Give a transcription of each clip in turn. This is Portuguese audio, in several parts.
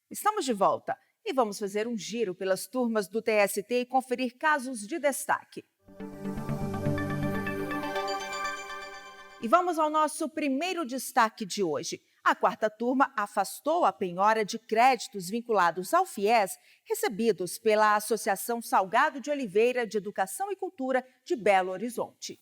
Estamos de volta e vamos fazer um giro pelas turmas do TST e conferir casos de destaque. E vamos ao nosso primeiro destaque de hoje. A quarta turma afastou a penhora de créditos vinculados ao FIES recebidos pela Associação Salgado de Oliveira de Educação e Cultura de Belo Horizonte.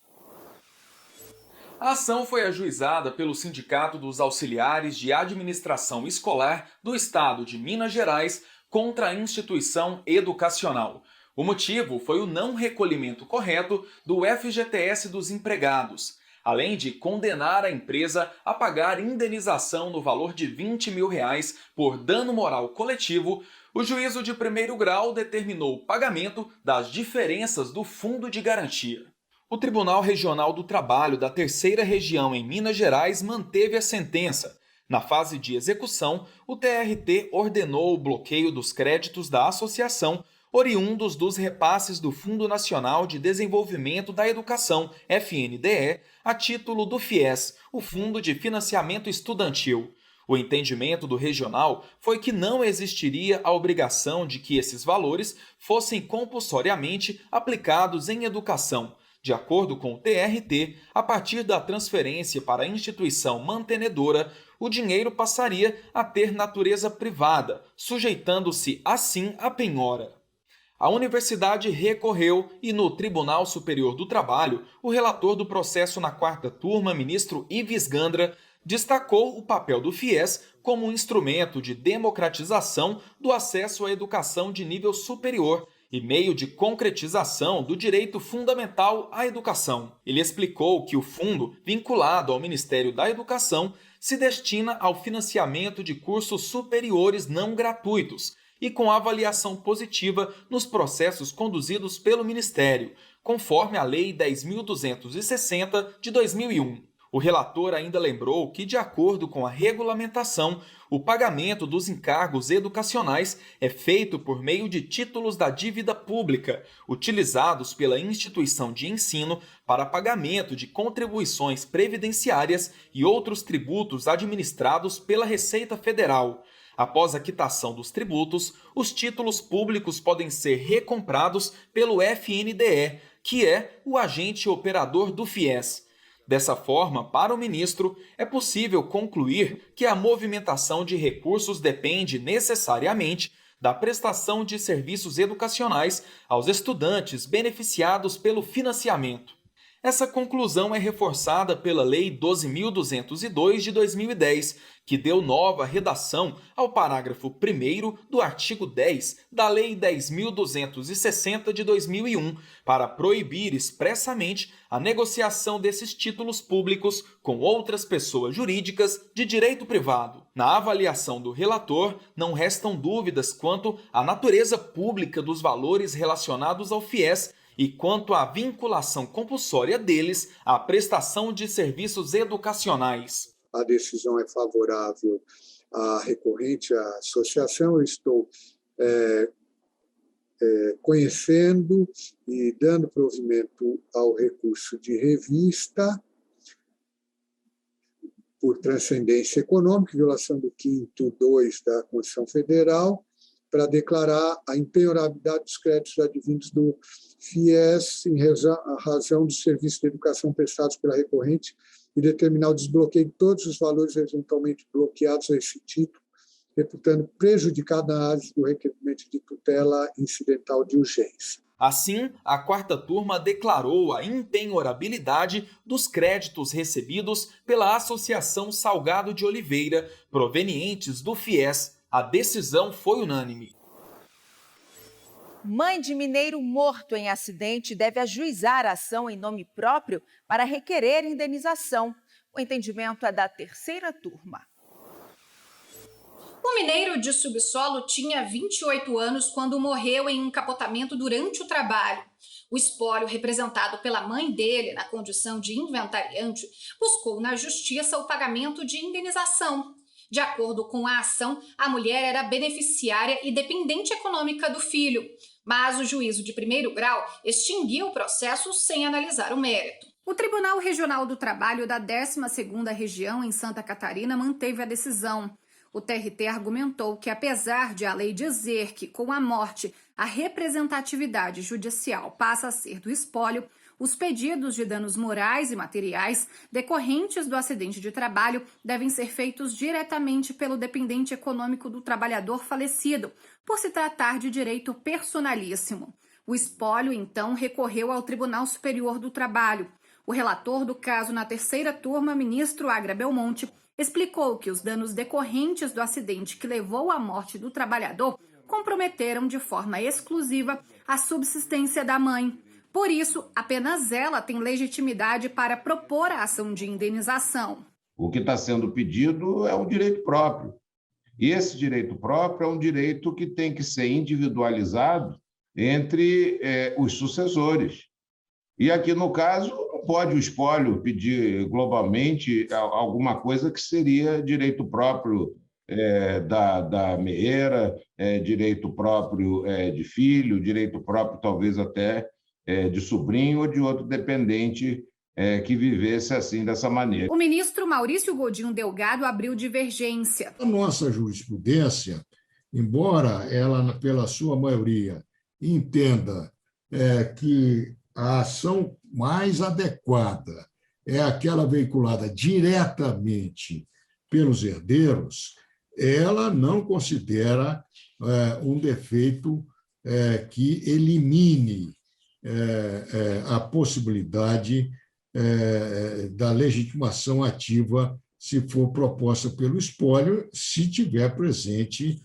A ação foi ajuizada pelo Sindicato dos Auxiliares de Administração Escolar do Estado de Minas Gerais contra a instituição educacional. O motivo foi o não recolhimento correto do FGTS dos empregados, além de condenar a empresa a pagar indenização no valor de R$20 mil por dano moral coletivo. O juízo de primeiro grau determinou o pagamento das diferenças do Fundo de Garantia. O Tribunal Regional do Trabalho da Terceira Região em Minas Gerais manteve a sentença. Na fase de execução, o TRT ordenou o bloqueio dos créditos da associação, oriundos dos repasses do Fundo Nacional de Desenvolvimento da Educação, FNDE, a título do FIES, o Fundo de Financiamento Estudantil. O entendimento do regional foi que não existiria a obrigação de que esses valores fossem compulsoriamente aplicados em educação. De acordo com o TRT, a partir da transferência para a instituição mantenedora, o dinheiro passaria a ter natureza privada, sujeitando-se assim à penhora. A universidade recorreu e, no Tribunal Superior do Trabalho, o relator do processo na quarta turma, ministro Ives Gandra, destacou o papel do FIES como um instrumento de democratização do acesso à educação de nível superior e meio de concretização do direito fundamental à educação. Ele explicou que o fundo, vinculado ao Ministério da Educação, se destina ao financiamento de cursos superiores não gratuitos e com avaliação positiva nos processos conduzidos pelo Ministério, conforme a Lei 10.260 de 2001. O relator ainda lembrou que, de acordo com a regulamentação, o pagamento dos encargos educacionais é feito por meio de títulos da dívida pública, utilizados pela instituição de ensino para pagamento de contribuições previdenciárias e outros tributos administrados pela Receita Federal. Após a quitação dos tributos, os títulos públicos podem ser recomprados pelo FNDE, que é o agente operador do FIES. Dessa forma, para o ministro, é possível concluir que a movimentação de recursos depende necessariamente da prestação de serviços educacionais aos estudantes beneficiados pelo financiamento. Essa conclusão é reforçada pela Lei 12.202 de 2010, que deu nova redação ao parágrafo 1º do artigo 10 da Lei 10.260 de 2001, para proibir expressamente a negociação desses títulos públicos com outras pessoas jurídicas de direito privado. Na avaliação do relator, não restam dúvidas quanto à natureza pública dos valores relacionados ao FIES e quanto à vinculação compulsória deles à prestação de serviços educacionais. A decisão é favorável à recorrente, à associação. Eu estou conhecendo e dando provimento ao recurso de revista por transcendência econômica, violação do 5º 2 da Constituição Federal, para declarar a impenhorabilidade dos créditos advindos do FIES em razão dos serviços de educação prestados pela recorrente e determinar o desbloqueio de todos os valores eventualmente bloqueados a esse título, reputando prejudicada a análise do requerimento de tutela incidental de urgência. Assim, a quarta turma declarou a impenhorabilidade dos créditos recebidos pela Associação Salgado de Oliveira, provenientes do FIES. A decisão foi unânime. Mãe de mineiro morto em acidente deve ajuizar a ação em nome próprio para requerer indenização. O entendimento é da terceira turma. O mineiro de subsolo tinha 28 anos quando morreu em um capotamento durante o trabalho. O espólio, representado pela mãe dele na condição de inventariante, buscou na justiça o pagamento de indenização. De acordo com a ação, a mulher era beneficiária e dependente econômica do filho, mas o juízo de primeiro grau extinguiu o processo sem analisar o mérito. O Tribunal Regional do Trabalho da 12ª Região em Santa Catarina manteve a decisão. O TRT argumentou que, apesar de a lei dizer que, com a morte, a representatividade judicial passa a ser do espólio, os pedidos de danos morais e materiais decorrentes do acidente de trabalho devem ser feitos diretamente pelo dependente econômico do trabalhador falecido, por se tratar de direito personalíssimo. O espólio, então, recorreu ao Tribunal Superior do Trabalho. O relator do caso na terceira turma, ministro Agra Belmonte, explicou que os danos decorrentes do acidente que levou à morte do trabalhador comprometeram de forma exclusiva a subsistência da mãe. Por isso, apenas ela tem legitimidade para propor a ação de indenização. O que está sendo pedido é um direito próprio. E esse direito próprio é um direito que tem que ser individualizado entre os sucessores. E aqui, no caso, não pode o espólio pedir globalmente alguma coisa que seria direito próprio da meeira, direito próprio de filho, direito próprio talvez até de sobrinho ou de outro dependente que vivesse assim, dessa maneira. O ministro Maurício Godinho Delgado abriu divergência. A nossa jurisprudência, embora ela, pela sua maioria, entenda que a ação mais adequada é aquela veiculada diretamente pelos herdeiros, ela não considera um defeito que elimine a possibilidade da legitimação ativa se for proposta pelo espólio, se tiver presente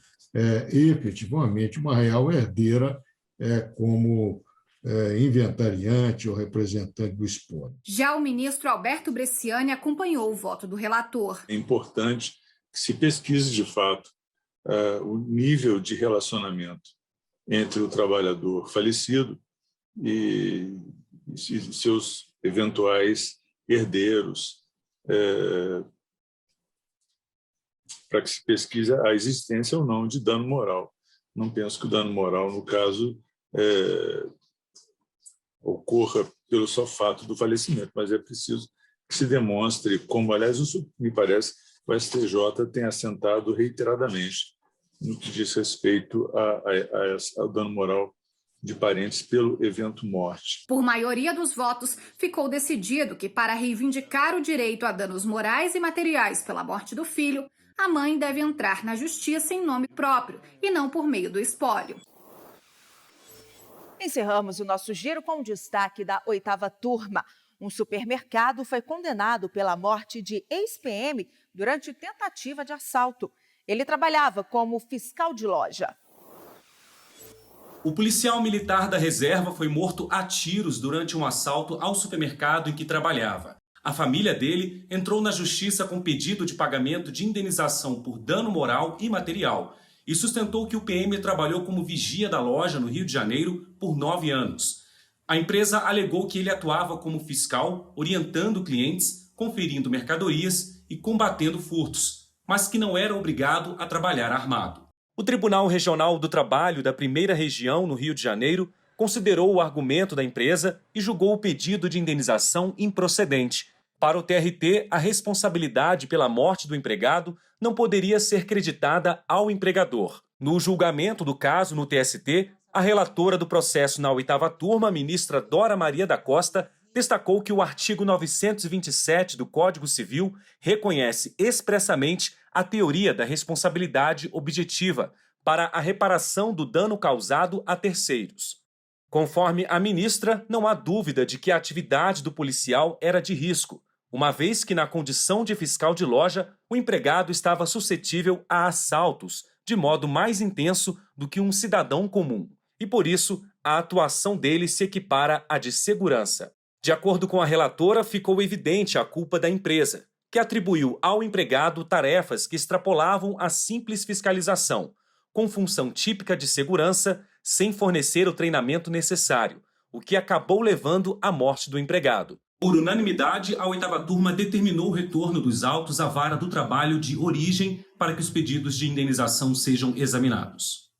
efetivamente uma real herdeira como inventariante ou representante do espólio. Já o ministro Alberto Bresciani acompanhou o voto do relator. É importante que se pesquise, de fato, o nível de relacionamento entre o trabalhador falecido e seus eventuais herdeiros, para que se pesquise a existência ou não de dano moral. Não penso que o dano moral, no caso, ocorra pelo só fato do falecimento, mas é preciso que se demonstre, como, aliás, isso me parece, o STJ tem assentado reiteradamente no que diz respeito ao dano moral de parentes pelo evento morte. Por maioria dos votos, ficou decidido que, para reivindicar o direito a danos morais e materiais pela morte do filho, a mãe deve entrar na justiça em nome próprio e não por meio do espólio. Encerramos o nosso giro com o destaque da 8ª turma. Um supermercado foi condenado pela morte de ex-PM durante tentativa de assalto. Ele trabalhava como fiscal de loja. O policial militar da reserva foi morto a tiros durante um assalto ao supermercado em que trabalhava. A família dele entrou na justiça com pedido de pagamento de indenização por dano moral e material e sustentou que o PM trabalhou como vigia da loja no Rio de Janeiro por 9 anos. A empresa alegou que ele atuava como fiscal, orientando clientes, conferindo mercadorias e combatendo furtos, mas que não era obrigado a trabalhar armado. O Tribunal Regional do Trabalho da 1ª Região, no Rio de Janeiro, considerou o argumento da empresa e julgou o pedido de indenização improcedente. Para o TRT, a responsabilidade pela morte do empregado não poderia ser creditada ao empregador. No julgamento do caso no TST, a relatora do processo na 8ª turma, a ministra Dora Maria da Costa, destacou que o artigo 927 do Código Civil reconhece expressamente a teoria da responsabilidade objetiva para a reparação do dano causado a terceiros. Conforme a ministra, não há dúvida de que a atividade do policial era de risco, uma vez que, na condição de fiscal de loja, o empregado estava suscetível a assaltos de modo mais intenso do que um cidadão comum, e por isso a atuação dele se equipara à de segurança. De acordo com a relatora, ficou evidente a culpa da empresa, que atribuiu ao empregado tarefas que extrapolavam a simples fiscalização, com função típica de segurança, sem fornecer o treinamento necessário, o que acabou levando à morte do empregado. Por unanimidade, a 8ª turma determinou o retorno dos autos à vara do trabalho de origem para que os pedidos de indenização sejam examinados.